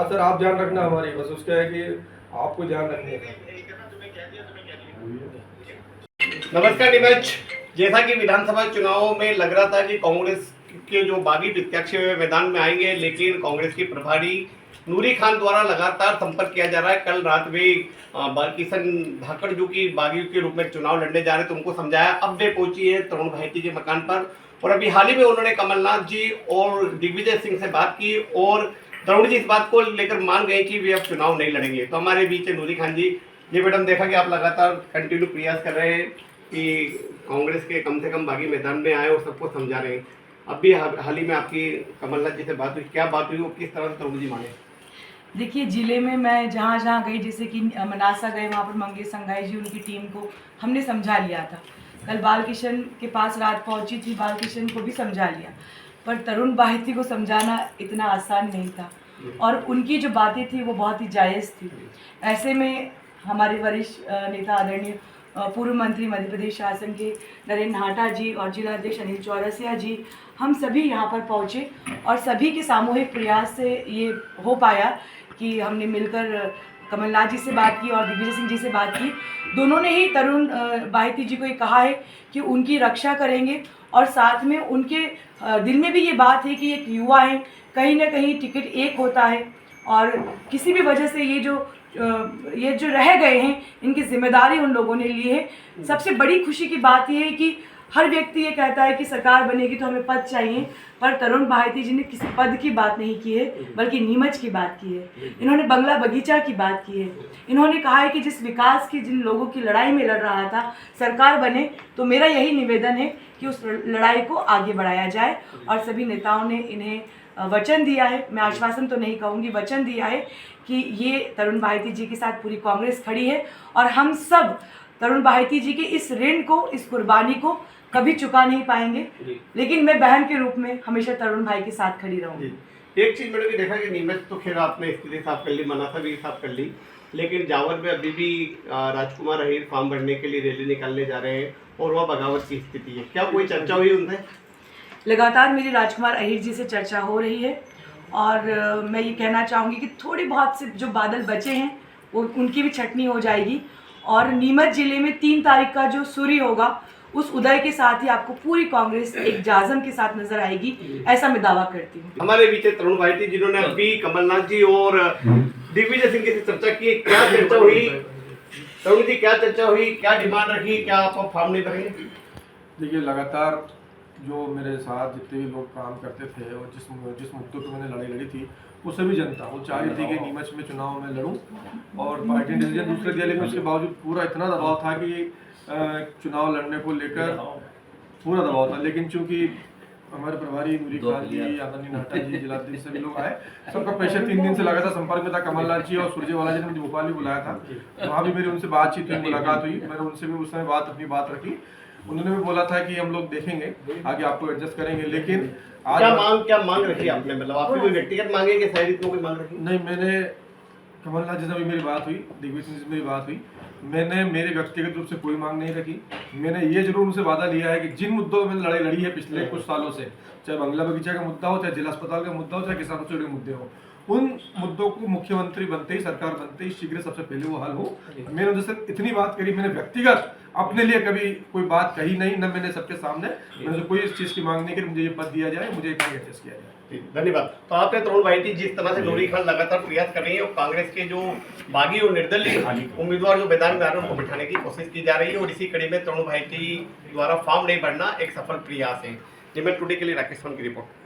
हाँ सर, आप ध्यान रखना हमारी, बस उसका है कि आपको ध्यान रखने का। नमस्कार नीमच। जैसा कि विधानसभा चुनावों में लग रहा था कि कांग्रेस के जो बागी प्रत्याशी मैदान में आएंगे, लेकिन कांग्रेस की प्रभारी नूरी खान द्वारा लगातार संपर्क किया जा रहा है। कल रात में बालकिशन धाकड़ जो कि बागी के रूप में चुनाव लड़ने जा रहे थे, उनको समझाया। अब वे पहुंची है तरुण भाईटी के मकान पर और अभी हाल ही में उन्होंने कमलनाथ जी और दिग्विजय सिंह से बात की और तरुण जी इस बात को लेकर मान गए कि वे अब चुनाव नहीं लड़ेंगे। तो हमारे बीच है नूरी खान जी। ये मैडम, देखा कि आप लगातार कंटिन्यू प्रयास कर रहे हैं कि कांग्रेस के कम से कम बागी मैदान में आए और सबको समझा रहे हैं। अब भी हाल ही में आपकी कमलनाथ जी से बात हुई, क्या बात हुई और किस तरह से तरुण जी माने? देखिए, ज़िले में मैं जहाँ जहाँ गई, जैसे कि मनासा गए, वहाँ पर मंगेश संघाई जी, उनकी टीम को हमने समझा लिया था। कल बालकिशन के पास रात पहुँची थी, बालकिशन को भी समझा लिया, पर तरुण बाहिती को समझाना इतना आसान नहीं था और उनकी जो बातें थी वो बहुत ही जायज़ थी। ऐसे में हमारे वरिष्ठ नेता आदरणीय पूर्व मंत्री मध्य प्रदेश शासन के नरेंद्र नाहटा जी और जिलाध्यक्ष अनिल चौरसिया जी, हम सभी यहाँ पर पहुँचे और सभी के सामूहिक प्रयास से ये हो पाया कि हमने मिलकर कमलनाथ जी से बात की और दिग्विजय सिंह जी से बात की। दोनों ने ही तरुण बाहिती जी को ये कहा है कि उनकी रक्षा करेंगे और साथ में उनके दिल में भी ये बात है कि एक युवा है, कहीं ना कहीं टिकट एक होता है और किसी भी वजह से ये जो रह गए हैं, इनकी जिम्मेदारी उन लोगों ने ली है। सबसे बड़ी खुशी की बात यह है कि हर व्यक्ति ये कहता है कि सरकार बनेगी तो हमें पद चाहिए, पर तरुण बाहिती जी ने किसी पद की बात नहीं की है, बल्कि नीमच की बात की है। इन्होंने बंगला बगीचा की बात की है। इन्होंने कहा है कि जिस विकास की, जिन लोगों की लड़ाई में लड़ रहा था, सरकार बने तो मेरा यही निवेदन है कि उस लड़ाई को आगे बढ़ाया जाए। और सभी नेताओं ने इन्हें वचन दिया है, मैं आश्वासन तो नहीं कहूँगी, वचन दिया है कि ये तरुण बाहिती जी के साथ पूरी कांग्रेस खड़ी है और हम सब तरुण बाहिती जी के इस ऋण को, इस कुर्बानी को कभी चुका नहीं पाएंगे। लेकिन मैं बहन के रूप में हमेशा तरुण भाई के साथ खड़ी रहूंगी। एक चीज मैंने भी देखा कि नीमच तो खैर आपने स्थिति साफ कर ली, मनासा भी साफ कर ली, लेकिन जावर में अभी भी राजकुमार अहीर फॉर्म भरने के लिए रैली निकालने जा रहे हैं और वह बगावत की स्थिति है। क्या कोई चर्चा हुई उनसे? लगातार मेरी राजकुमार अहीर जी से चर्चा हो रही है और मैं ये कहना चाहूँगी कि थोड़ी बहुत से जो बादल बचे हैं वो उनकी भी छटनी हो जाएगी और नीमच जिले में 3 तारीख का जो सूर्य होगा, उस उदय के साथ ही आपको पूरी कांग्रेस एक जाजम के साथ नजर आएगी, ऐसा मैं दावा करती हूँ। हमारे बीच तरुण भाईटी जिन्होंने अभी कमलनाथ जी और दिग्विजय सिंह से चर्चा की, क्या चर्चा हुई? तरुण जी, क्या चर्चा हुई, क्या डिमांड रखी, क्या आप फॉर्म नहीं भरेंगे? देखिए, लगातार जो मेरे साथ जितने भी लोग काम करते थे और जिस मुद्दों पर मैंने लड़ाई लड़ी थी, वो सभी जनता वो चाह रही थी कि नीमच में चुनाव में लड़ूं और पार्टी ने डिसीजन दूसरे दिया, लेकिन उसके बावजूद पूरा इतना दबाव था कि चुनाव लड़ने को लेकर पूरा दबाव था। लेकिन चूंकि हमारे प्रभारी नूरी खान जी, आदरणीय नाहटा जी, जिलाध्यक्ष सभी लोग आए, सबका प्रेशर 3 दिन से लगा था। संपर्क में था कमलनाथ जी और सुरजेवाला जी ने मुझे भोपाल भी बुलाया था, वहाँ भी मेरी उनसे बातचीत हुई, मुलाकात हुई। मैंने उनसे भी उस समय अपनी बात रखी। उन्होंने भी बोला था कि हम लोग देखेंगे, आगे आपको एडजस्ट करेंगे। लेकिन आज क्या मांग रखी आपने? मतलब आपकी कोई व्यक्तिगत मांगे कि शायद इतनी कोई मांग रखी? नहीं, मैंने कमलनाथ जी से भी मेरी बात हुई, दिग्विजय सिंह से मेरी बात हुई। मैंने मेरे व्यक्तिगत रूप से कोई मांग नहीं रखी। मैंने ये जरूर उनसे वादा लिया है कि जिन मुद्दों में लड़ाई लड़ी है पिछले कुछ सालों से, चाहे बंगला बगीचा का मुद्दा हो, चाहे जिला अस्पताल का मुद्दा हो, चाहे किसानों से जुड़े मुद्दे हो, उन मुद्दों को मुख्यमंत्री बनते ही, सरकार बनते ही शीघ्र सबसे पहले वो हल हो। मैंने उनसे सिर्फ इतनी बात करी। मैंने व्यक्तिगत अपने लिए कभी कोई बात कही नहीं, न मैंने सबके सामने मैंने कोई इस चीज़ की मांग नहीं करी मुझे ये पद दिया जाए, मुझे एडजस्ट किया जाए। धन्यवाद। तो आपने तरुण भाईटी जिस तरह से नूरी खान लगातार प्रयास कर रही है और कांग्रेस के जो बागी और निर्दलीय उम्मीदवार जो मैदान में आ रहे हैं उनको बिठाने की कोशिश की जा रही है और इसी कड़ी में तरुण भाईटी द्वारा फॉर्म नहीं भरना एक सफल प्रयास है। जिम्मे टुडे के लिए राकेश की रिपोर्ट।